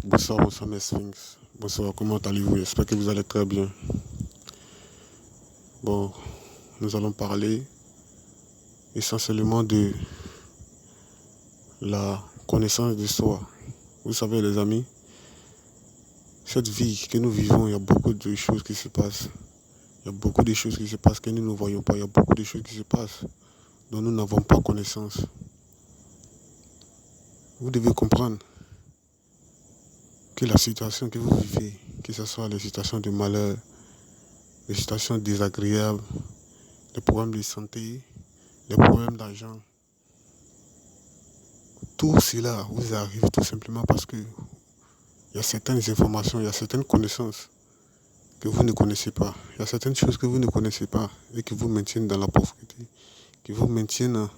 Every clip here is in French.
Bonsoir, bonsoir mes Sphinx. Bonsoir, comment allez-vous? J'espère que vous allez très bien. Bon, nous allons parler essentiellement de la connaissance de soi. Vous savez les amis, cette vie que nous vivons, il y a beaucoup de choses qui se passent. Il y a beaucoup de choses qui se passent que nous ne voyons pas. Il y a beaucoup de choses qui se passent dont nous n'avons pas connaissance. Vous devez comprendre que la situation que vous vivez, que ce soit les situations de malheur, les situations désagréables, les problèmes de santé, les problèmes d'argent, tout cela vous arrive tout simplement parce que il y a certaines informations, il y a certaines connaissances que vous ne connaissez pas. Il y a certaines choses que vous ne connaissez pas et qui vous maintiennent dans la pauvreté, qui vous maintiennent,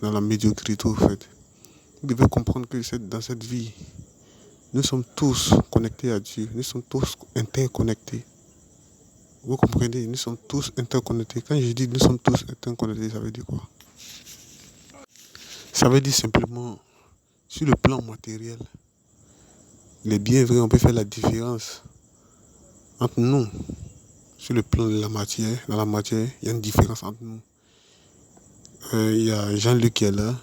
dans la médiocrité au fait. Vous devez comprendre que dans cette vie, nous sommes tous connectés à Dieu, nous sommes tous interconnectés. Vous comprenez? Nous sommes tous interconnectés. Quand je dis nous sommes tous interconnectés, ça veut dire quoi? Ça veut dire simplement, sur le plan matériel, il est bien vrai, on peut faire la différence entre nous. Sur le plan de la matière, dans la matière, il y a une différence entre nous. Il y a Jean-Luc qui est là,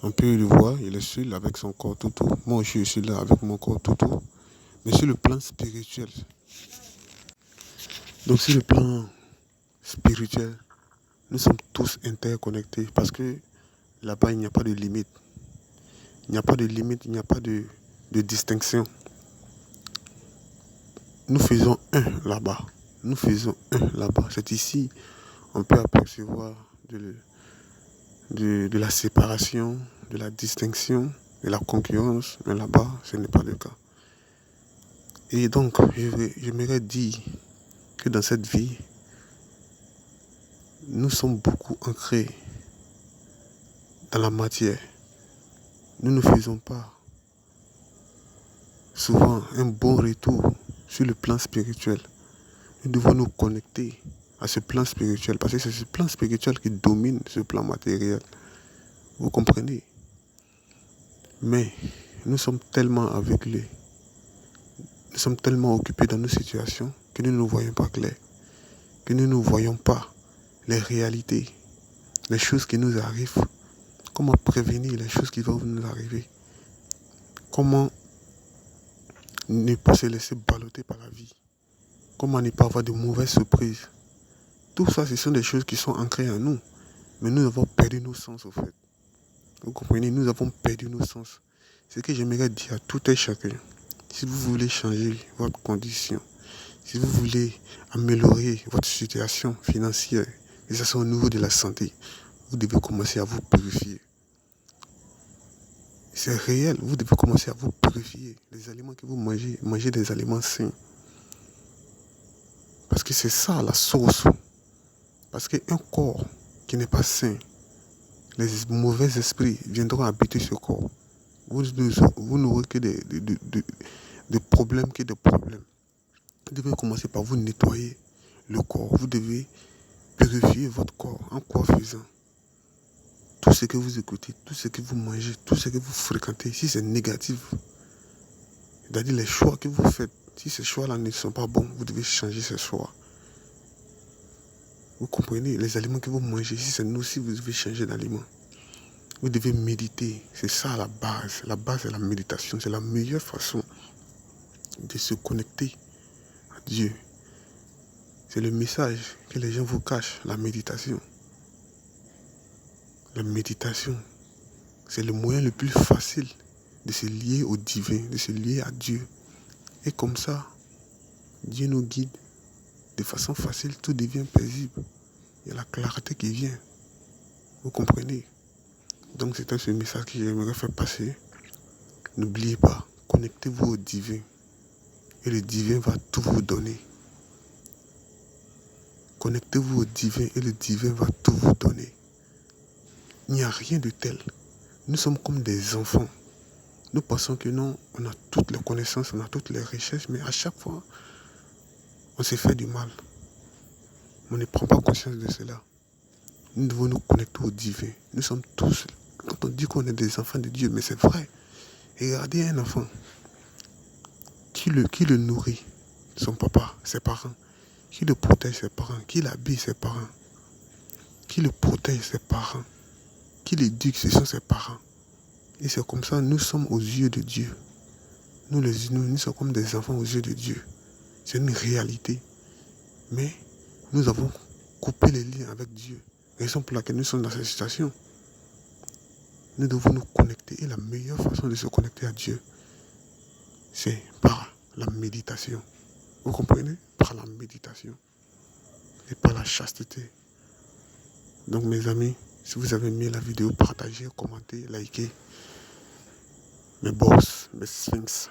on peut le voir, il est seul avec son corps toutou. Moi je suis là avec mon corps toutou. Mais sur le plan spirituel, donc sur le plan spirituel, nous sommes tous interconnectés parce que là-bas, il n'y a pas de limite. Il n'y a pas de limite, il n'y a pas de distinction. Nous faisons un là-bas. Nous faisons un là-bas. C'est ici, on peut apercevoir de la séparation, de la distinction, de la concurrence. Mais là-bas, ce n'est pas le cas. Et donc, j'aimerais dire que dans cette vie, nous sommes beaucoup ancrés dans la matière. Nous ne faisons pas souvent un bon retour sur le plan spirituel. Nous devons nous connecter à ce plan spirituel parce que c'est ce plan spirituel qui domine ce plan matériel. Vous comprenez? Mais nous sommes tellement aveuglés, nous sommes tellement occupés dans nos situations que nous ne voyons pas clair, que nous ne voyons pas les réalités, les choses qui nous arrivent, comment prévenir les choses qui vont nous arriver, comment ne pas se laisser balloter par la vie, comment ne pas avoir de mauvaises surprises. Tout ça, ce sont des choses qui sont ancrées en nous, mais nous avons perdu nos sens au fait. Vous comprenez, nous avons perdu nos sens. Ce que j'aimerais dire à tout et chacun, si vous voulez changer votre condition, si vous voulez améliorer votre situation financière, et ça c'est au niveau de la santé, vous devez commencer à vous purifier. C'est réel, vous devez commencer à vous purifier. Les aliments que vous mangez, mangez des aliments sains. Parce que c'est ça la source. Parce qu'un corps qui n'est pas sain, les mauvais esprits viendront habiter ce corps. Vous n'aurez que des problèmes, que des problèmes. Vous devez commencer par vous nettoyer le corps. Vous devez purifier votre corps. En quoi faisant? Tout ce que vous écoutez, tout ce que vous mangez, tout ce que vous fréquentez, si c'est négatif, c'est-à-dire les choix que vous faites, si ces choix-là ne sont pas bons, vous devez changer ces choix. Vous comprenez? Les aliments que vous mangez, si c'est nocif, vous devez changer d'aliment. Vous devez méditer. C'est ça la base. La base, c'est la méditation. C'est la meilleure façon de se connecter à Dieu. C'est le message que les gens vous cachent, la méditation. La méditation, c'est le moyen le plus facile de se lier au divin, de se lier à Dieu. Et comme ça, Dieu nous guide. De façon facile, tout devient paisible. Il y a la clarté qui vient. Vous comprenez? Donc c'est ce message que j'aimerais faire passer. N'oubliez pas, connectez-vous au divin. Et le divin va tout vous donner. Connectez-vous au divin et le divin va tout vous donner. Il n'y a rien de tel. Nous sommes comme des enfants. Nous pensons que non, on a toutes les connaissances, on a toutes les richesses, mais à chaque fois, on s'est fait du mal. On ne prend pas conscience de cela. Nous devons nous connecter au divin. Nous sommes tous, quand on dit qu'on est des enfants de Dieu, mais c'est vrai. Regardez un enfant qui le nourrit, son papa, ses parents, qui le protège, ses parents, qui l'habille, ses parents, qui le protège, ses parents, qui l'éduque, ce sont ses parents. Et c'est comme ça, nous sommes aux yeux de Dieu. Nous sommes comme des enfants aux yeux de Dieu. C'est une réalité. Mais nous avons coupé les liens avec Dieu. Raison pour laquelle nous sommes dans cette situation. Nous devons nous connecter. Et la meilleure façon de se connecter à Dieu, c'est par la méditation. Vous comprenez? Par la méditation. Et par la chasteté. Donc mes amis, si vous avez aimé la vidéo, partagez, commentez, likez. Mes boss, mes sphinx.